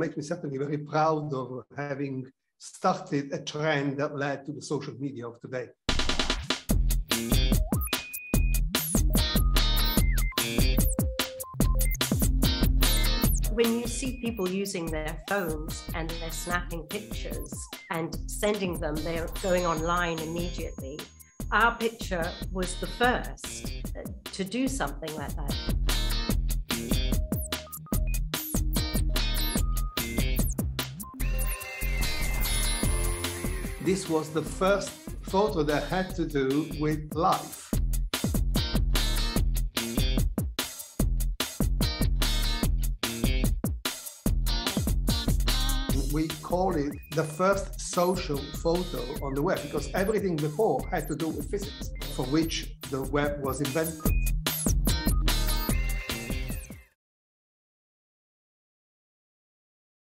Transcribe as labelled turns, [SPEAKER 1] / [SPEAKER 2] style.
[SPEAKER 1] makes me certainly very proud of having started a trend that led to the social media of today.
[SPEAKER 2] When you see people using their phones and they're snapping pictures and sending them, they're going online immediately. Our picture was the first to do something like that.
[SPEAKER 1] This was the first photo that had to do with life. We call it the first social photo on the web because everything before had to do with physics, for which the web was invented.